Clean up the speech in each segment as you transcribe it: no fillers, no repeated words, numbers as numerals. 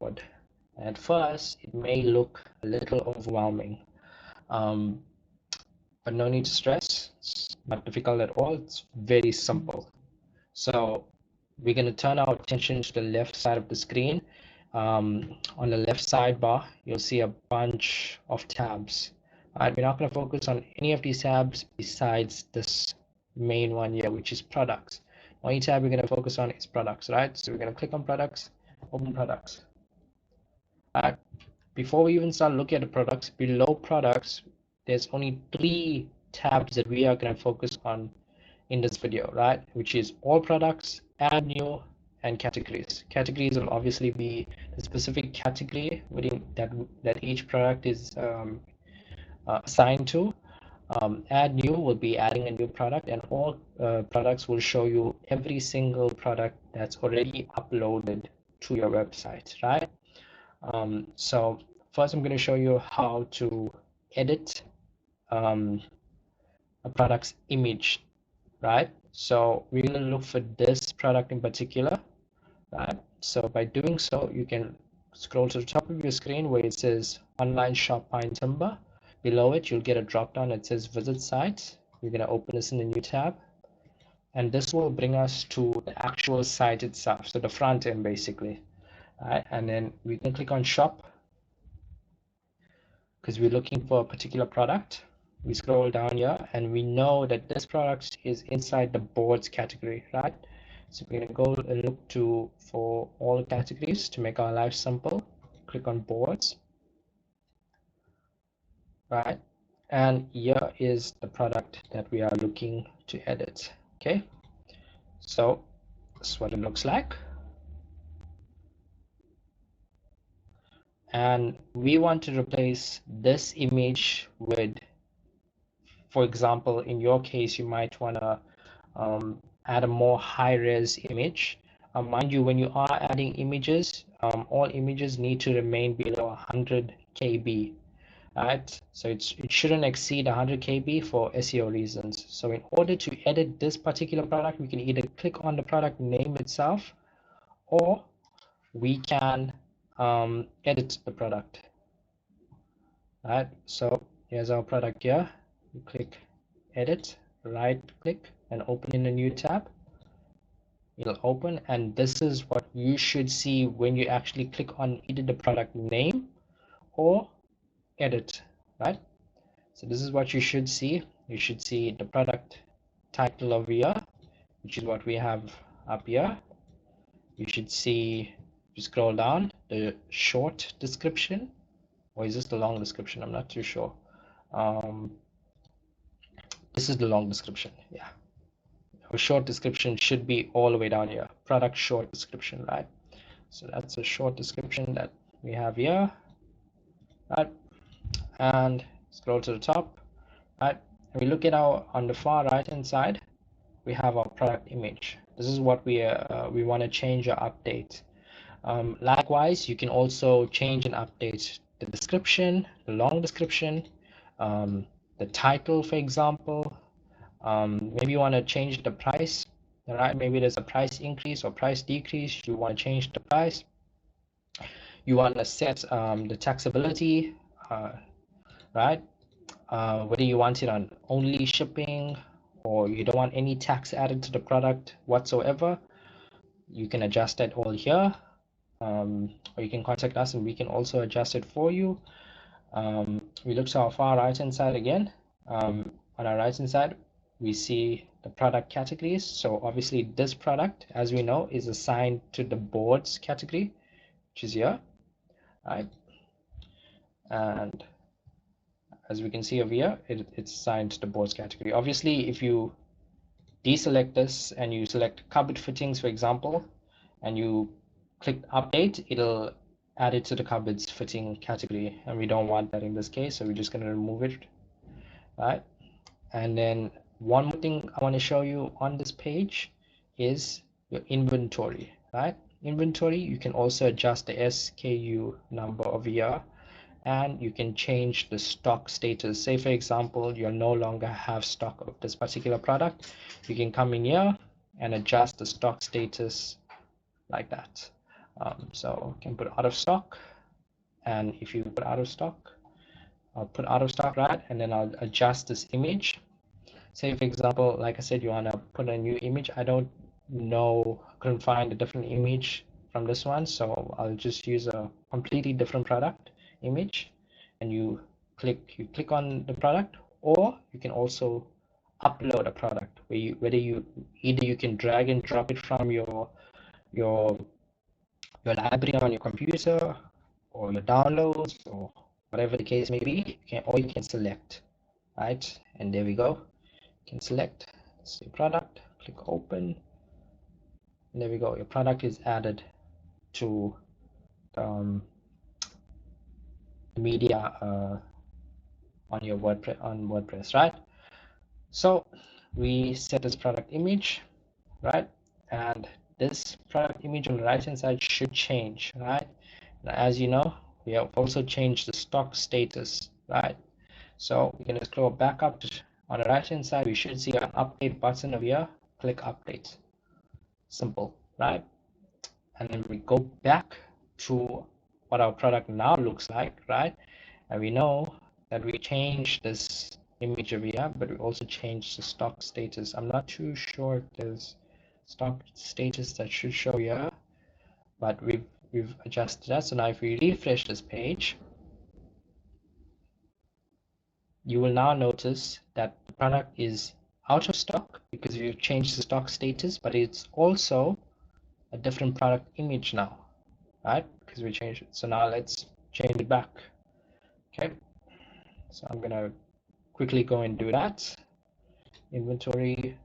dashboard. At first, it may look a little overwhelming, but no need to stress. It's not difficult at all. It's very simple. So we're going to turn our attention to the left side of the screen. On the left sidebar, you'll see a bunch of tabs. We're not going to focus on any of these tabs besides this main one here, which is products. Only tab we're going to focus on is products, right? So we're going to click on products, open products. Before we even start looking at the products, below products, there's only 3 tabs that we are going to focus on in this video, right? Which is all products, add new, and categories. Categories will obviously be the specific category within that each product is assigned to. Add new will be adding a new product, and all products will show you every single product that's already uploaded to your website, right? So first I'm going to show you how to edit a product's image, right? So we're going to look for this product in particular, right? So by doing so, you can scroll to the top of your screen where it says online shop pine timber. Below it, you'll get a drop down that says visit site. We're going to open this in a new tab, and this will bring us to the actual site itself, so the front end basically. Right? And then we can click on shop because we're looking for a particular product. We scroll down here and we know that this product is inside the boards category, right? So we're going to go and look for all the categories to make our life simple. Click on boards, right? And here is the product that we are looking to edit. Okay, so this is what it looks like. And we want to replace this image with, for example, in your case, you might want to add a more high-res image. Mind you, when you are adding images, all images need to remain below 100 KB, right? So it shouldn't exceed 100 KB for SEO reasons. So in order to edit this particular product, we can either click on the product name itself, or we can edit the product, right? So here's our product here. You click edit, right click, and open in a new tab. It'll open, and this is what you should see when you actually click on either the product name or edit, right? So this is what you should see. You should see the product title over here, which is what we have up here. You should see, if you scroll down, the short description, or is this the long description? I'm not too sure. This is the long description, yeah. A short description should be all the way down here, product short description, right? So that's a short description that we have here, right? And scroll to the top, right? And we look at on the far right hand side, we have our product image. This is what we want to change or update. Likewise, you can also change and update the description, the long description, the title, for example. Maybe you want to change the price, right? Maybe there's a price increase or price decrease. You want to change the price. You want to set the taxability, right? Whether you want it on only shipping or you don't want any tax added to the product whatsoever, you can adjust that all here. Or you can contact us and we can also adjust it for you. We look to our far right hand side again. On our right hand side, we see the product categories. So obviously this product, as we know, is assigned to the boards category, which is here, right? And as we can see over here, it's assigned to the boards category. Obviously, if you deselect this and you select cupboard fittings, for example, and you click update, it'll add it to the cupboards fitting category, and we don't want that in this case, so we're just going to remove it, right? And then one more thing I want to show you on this page is your inventory, right? Inventory, you can also adjust the SKU number over here, and you can change the stock status. Say for example, you no longer have stock of this particular product, you can come in here and adjust the stock status like that. So you can put out of stock, and if you put out of stock, I'll put out of stock, right? And then I'll adjust this image. Say for example, like I said, you want to put a new image. I don't know, couldn't find a different image from this one, so I'll just use a completely different product image, and you click on the product, or you can also upload a product where you either you can drag and drop it from your your library on your computer, or your downloads, or whatever the case may be. Or you can select, right? And there we go. You can select, say product, click open, and there we go. Your product is added to um, the media on your WordPress, right? So we set this product image, right? And this product image on the right hand side should change, right? Now, as you know, we have also changed the stock status, right? So we're going to scroll back up on the right hand side. We should see an update button over here. Click update. Simple, right? And then we go back to what our product now looks like, right? And we know that we changed this image over here, but we also changed the stock status. I'm not too sure if there's stock status that should show here, but we've adjusted that. So now if we refresh this page, you will now notice that the product is out of stock because we've changed the stock status, but it's also a different product image now, right? Because we changed it. So now let's change it back. Okay, so I'm gonna quickly go and do that. Inventory,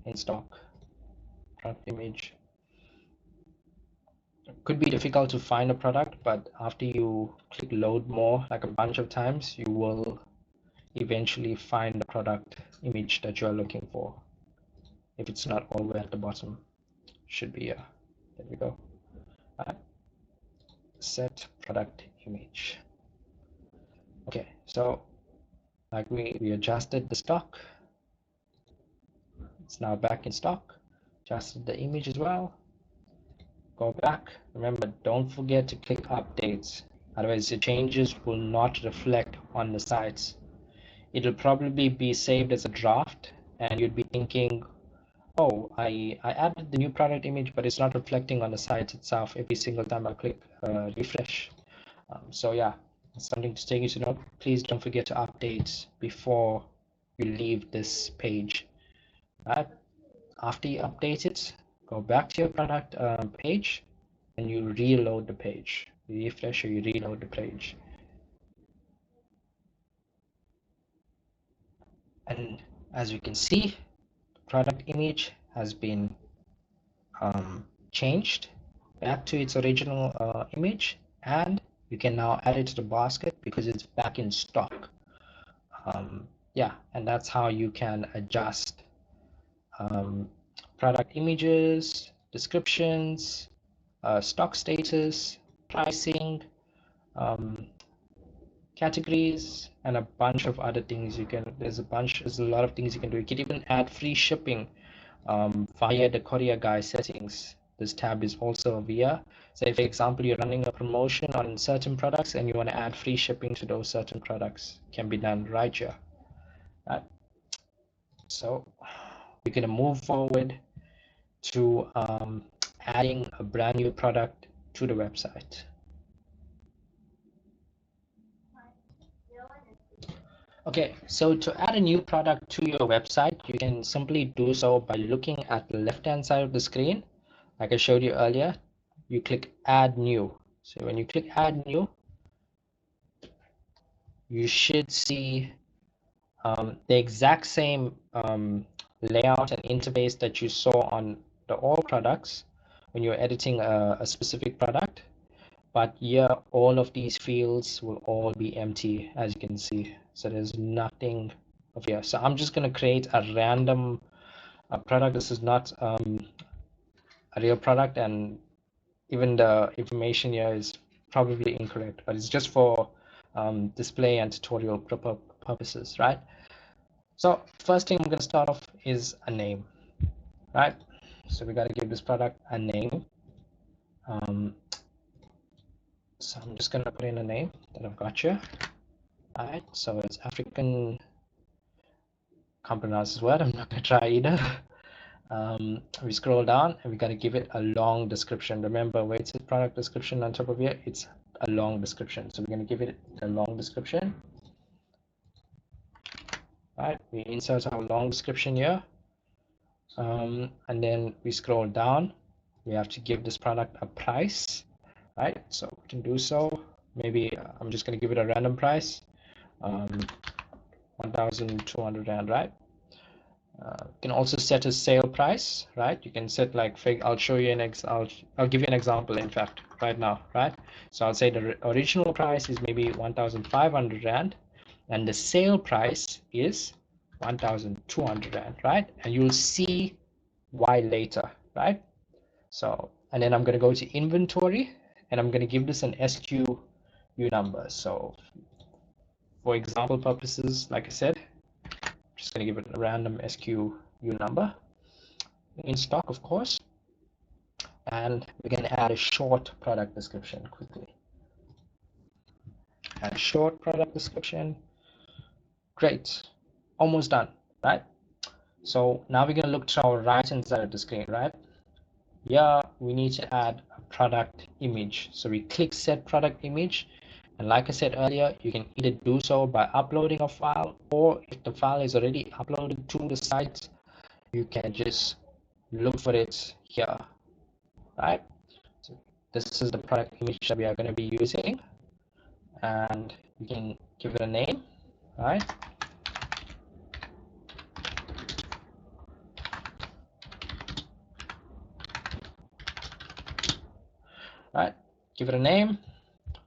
in stock, product image. It could be difficult to find a product, but after you click load more like a bunch of times, you will eventually find the product image that you're looking for. If it's not all the way at the bottom, should be here. There we go. Set product image. Okay, so like we adjusted the stock. It's now back in stock. Adjusted the image as well. Go back. Remember, don't forget to click updates. Otherwise, the changes will not reflect on the sites. It'll probably be saved as a draft, and you'd be thinking, oh, I added the new product image, but it's not reflecting on the site itself every single time I click refresh. So yeah, something to take into note. Please don't forget to update before you leave this page. Right? After you update it, go back to your product page, and you reload the page. You refresh or you reload the page. And as you can see, the product image has been changed back to its original image, and you can now add it to the basket because it's back in stock. Yeah, and that's how you can adjust product images, descriptions, stock status, pricing, um, categories, and a bunch of other things. There's a lot of things you can do. You can even add free shipping via the courier guy settings. This tab is also via. Say for example, you're running a promotion on certain products and you want to add free shipping to those certain products. Can be done right here. Right? So we're going to move forward to adding a brand new product to the website. Okay, so to add a new product to your website, you can simply do so by looking at the left-hand side of the screen. Like I showed you earlier, you click Add New. So when you click Add New, you should see the exact same layout and interface that you saw on the all products when you're editing a specific product. But here, all of these fields will all be empty, as you can see. So there's nothing of here. So I'm just going to create a random product. This is not a real product, and even the information here is probably incorrect, but it's just for display and tutorial purposes, right? So first thing I'm going to start off is a name, right? So we got to give this product a name. So I'm just going to put in a name that I've got here. All right, so it's African. Can't pronounce this word. I'm not going to try either. We scroll down and we got to give it a long description. Remember, where it says product description on top of here, it's a long description. So we're going to give it a long description. Right, we insert our long description here, and then we scroll down. We have to give this product a price, right? So we can do so. Maybe I'm just going to give it a random price, 1,200 Rand, right? You can also set a sale price, right? You can set like, I'll show you I'll give you an example, in fact, right now, right? So I'll say the original price is maybe 1,500 Rand, and the sale price is 1,200 Rand, right? And you'll see why later, right? So, and then I'm going to go to inventory, and I'm going to give this an SKU number. So for example purposes, like I said, just going to give it a random SKU number in stock, of course, and we're going to add a short product description quickly. Add a short product description. Great, almost done, right? So now we're going to look to our right hand side of the screen, right? Yeah, we need to add a product image. So we click set product image, and like I said earlier, you can either do so by uploading a file, or if the file is already uploaded to the site, you can just look for it here, right? So this is the product image that we are going to be using, and you can give it a name, right? Right, give it a name.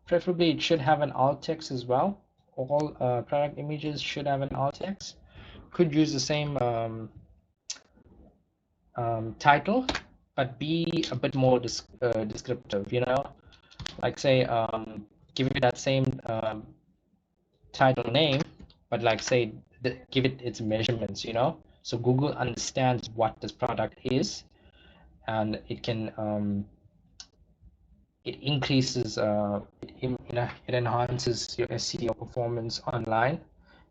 Preferably it should have an alt text as well. All product images should have an alt text. Could use the same title, but be a bit more descriptive, you know, like say give it that same title name, but like say give it its measurements, you know, so Google understands what this product is, and it can it increases it enhances your SEO performance online,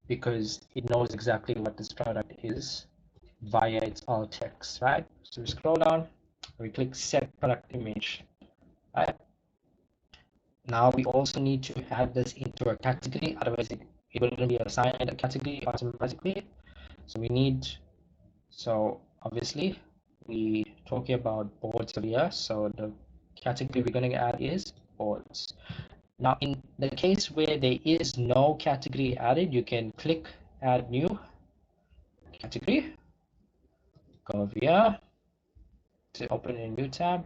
because it knows exactly what this product is via its alt text, right? So we scroll down, we click set product image, right? Now we also need to add this into a category, otherwise it wouldn't be assigned a category automatically. So obviously we talking about boards here, so the category we're going to add is boards. Now in the case where there is no category added, you can click add new category, go over here to open a new tab.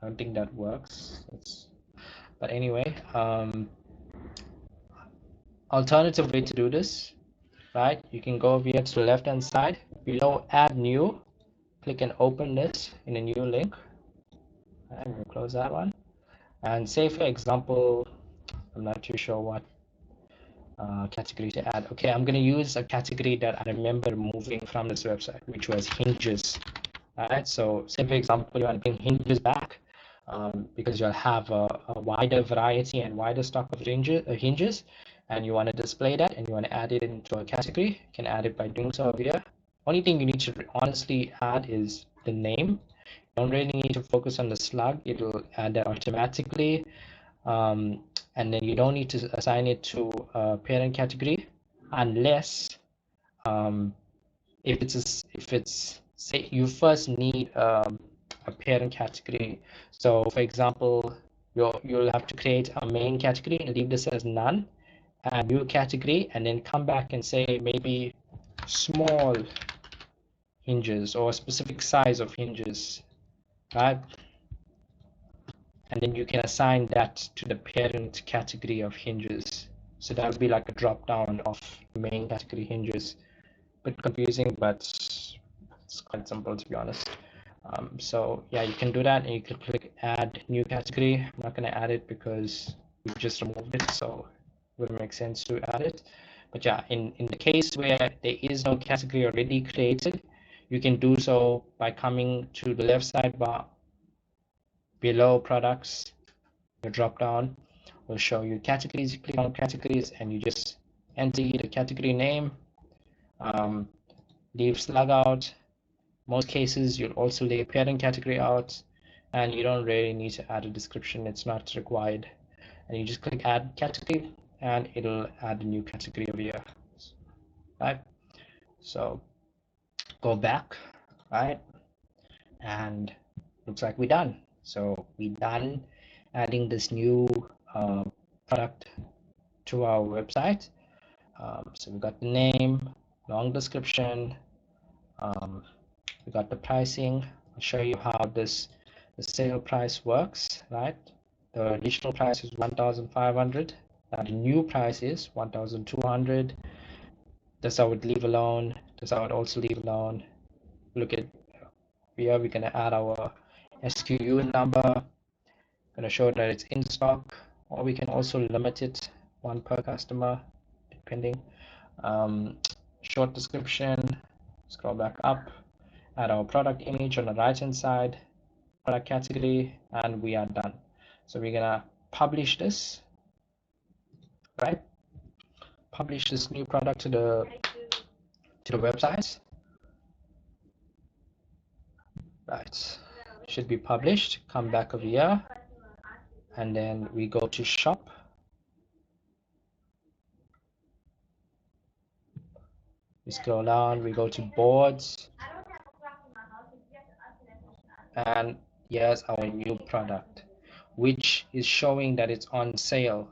I don't think that works. But anyway, alternative way to do this, right? You can go over here to the left hand side, below add new, click and open this in a new link, and we'll close that one. And say for example, I'm not too sure what category to add. Okay, I'm going to use a category that I remember moving from this website, which was hinges. All right, so say for example you want to bring hinges back, because you'll have a wider variety and wider stock of hinges, and you want to display that and you want to add it into a category. You can add it by doing so over here. Only thing you need to honestly add is the name. You don't really need to focus on the slug, it will add that automatically. And then you don't need to assign it to a parent category, unless if it's say you first need a parent category. So for example, you'll have to create a main category and leave this as none, add new category, and then come back and say maybe small hinges or a specific size of hinges, right? And then you can assign that to the parent category of hinges. So that would be like a drop down of the main category hinges. Bit confusing, but it's quite simple to be honest. So yeah, you can do that, and you can click add new category. I'm not going to add it because we just removed it, so it wouldn't make sense to add it. But yeah, in the case where there is no category already created, You can do so by coming to the left sidebar below products. Your drop down will show you categories. You click on categories and you just enter the category name, leave slug out. Most cases you'll also leave parent category out, and you don't really need to add a description. It's not required. And you just click add category and it'll add a new category over here, right? So go back, right? And looks like we're done. So we're done adding this new product to our website. So we got the name, long description, we got the pricing. I'll show you how the sale price works, right? The additional price is 1,500. Now the new price is 1,200. This I would leave alone. This I would also leave alone. Look at here, we're gonna add our SKU number. Gonna show that it's in stock, or we can also limit it, one per customer, depending. Short description. Scroll back up. Add our product image on the right hand side, product category, and we are done. So we're gonna publish this, right? Publish this new product to the website, right? Should be published. Come back over here, and then we go to shop. We scroll down, we go to boards, and here's our new product, which is showing that it's on sale.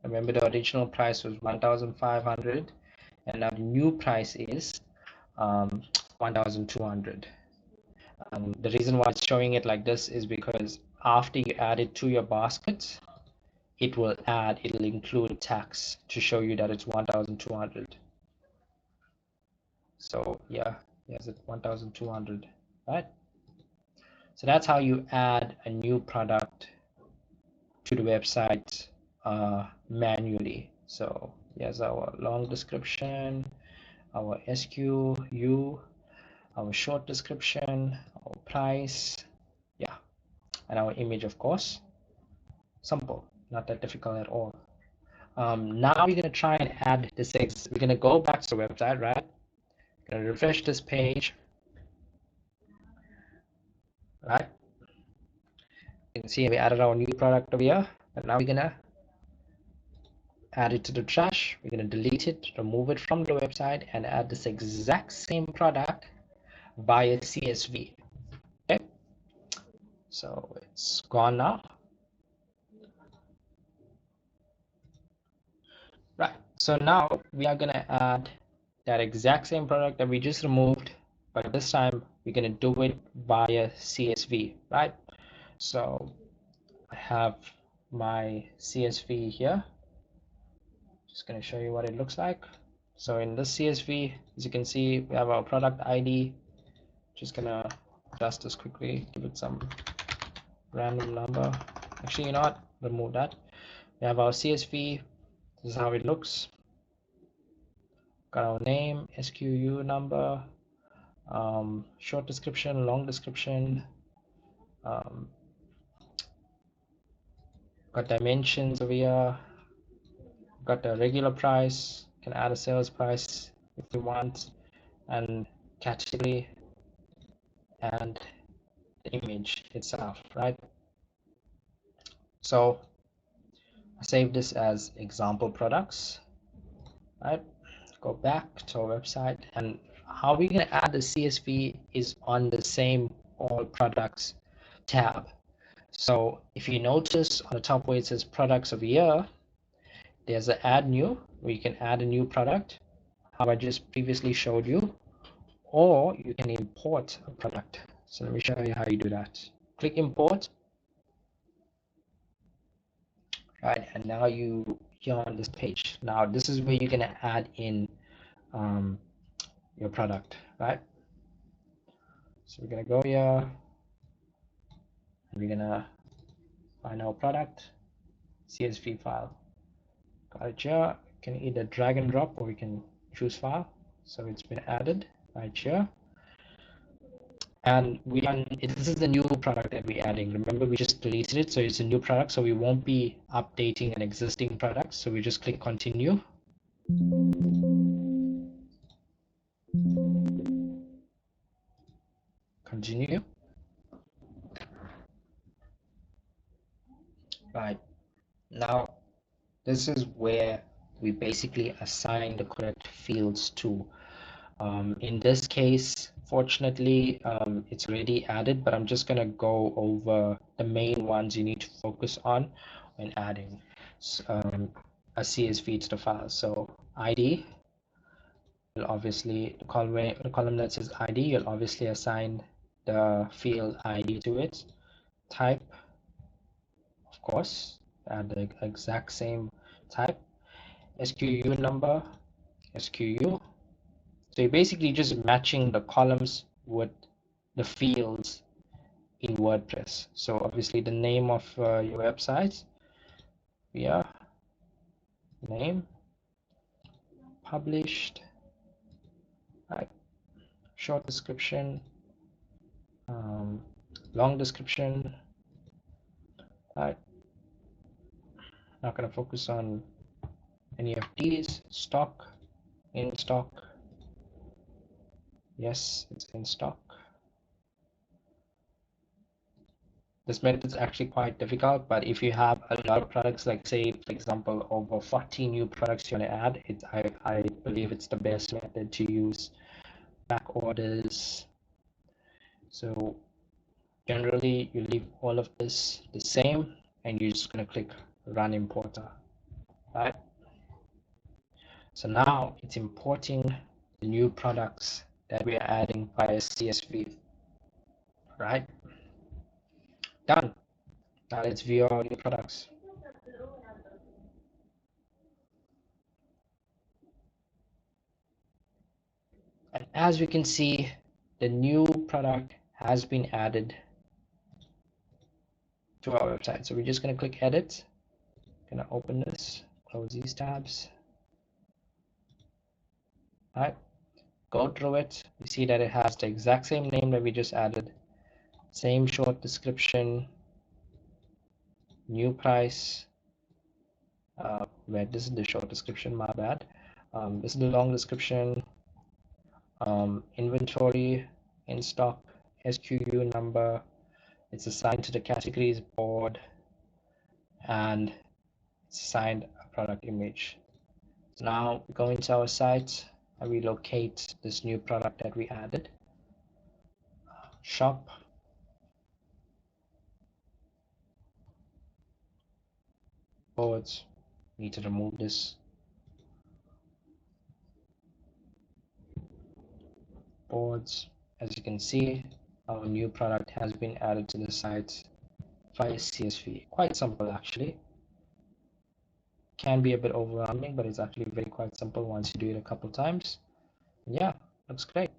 Remember, the original price was 1,500, and now the new price is 1,200. The reason why it's showing it like this is because after you add it to your basket, it'll include tax to show you that it's 1,200. So yeah, yes, it's 1,200, right? So that's how you add a new product to the website manually. So here's our long description, our SKU, our short description, our price, yeah, and our image, of course. Simple, not that difficult at all. Now we're gonna try and add this. We're gonna go back to the website, right? Gonna refresh this page, right? You can see we added our new product over here, and now we're gonna add it to the trash. We're gonna delete it, remove it from the website, and add this exact same product via CSV. Okay, so it's gone now. Right, so now we are gonna add that exact same product that we just removed, but this time we're gonna do it via CSV, right? So I have my CSV here. Just gonna show you what it looks like. So in this CSV, as you can see, we have our product ID. Just gonna adjust this quickly, give it some random number. Actually, you know what? Remove that. We have our CSV. This is how it looks. Got our name, SKU number, short description, long description, got dimensions over here, got the regular price, can add a sales price if you want, and category and the image itself, right? So I save this as example products, right? Go back to our website, and how we're going to add the CSV is on the same all products tab. So if you notice on the top where it says products over here, there's an add new where you can add a new product, how I just previously showed you, or you can import a product. So let me show you how you do that. Click import, right? And now you're on this page. Now this is where you're going to add in your product, right? So we're going to go here and we're going to find our product CSV file. Got it here. You can either drag and drop or we can choose file. So it's been added right here. And this is the new product that we're adding. Remember, we just deleted it, so it's a new product, so we won't be updating an existing product. So we just click continue. Continue. Right. Now, this is where we basically assign the correct fields to. In this case, fortunately, it's already added, but I'm just going to go over the main ones you need to focus on when adding a CSV to the file. So ID, you'll obviously, the column that says ID, you'll obviously assign the field ID to it. Type, of course, add the exact same type. SKU number, SKU. So you're basically just matching the columns with the fields in WordPress. So obviously the name of your website, yeah, name, published, right, short description, long description, right. Not going to focus on any of these. Stock, in stock, yes, it's in stock. This method is actually quite difficult, but if you have a lot of products, like say, for example, over 40 new products you want to add, I believe it's the best method to use. Back orders. So generally, you leave all of this the same, and you're just going to click Run Importer, right? So now it's importing the new products that we are adding via CSV, right? Done. Now let's view our new products. And as we can see, the new product has been added to our website. So we're just going to click Edit. Going to open this, close these tabs. All right, go through it. You see that it has the exact same name that we just added, same short description, new price. Where this is the short description, my bad. This is the long description. Inventory, in stock, SKU number. It's assigned to the categories board, and it's assigned a product image. So now we go into our site and we locate this new product that we added. Shop. Boards. Need to remove this. Boards. As you can see, our new product has been added to the site via CSV. Quite simple actually. Can be a bit overwhelming, but it's actually very quite simple once you do it a couple times. Yeah, looks great.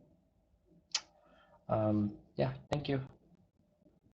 Yeah, thank you.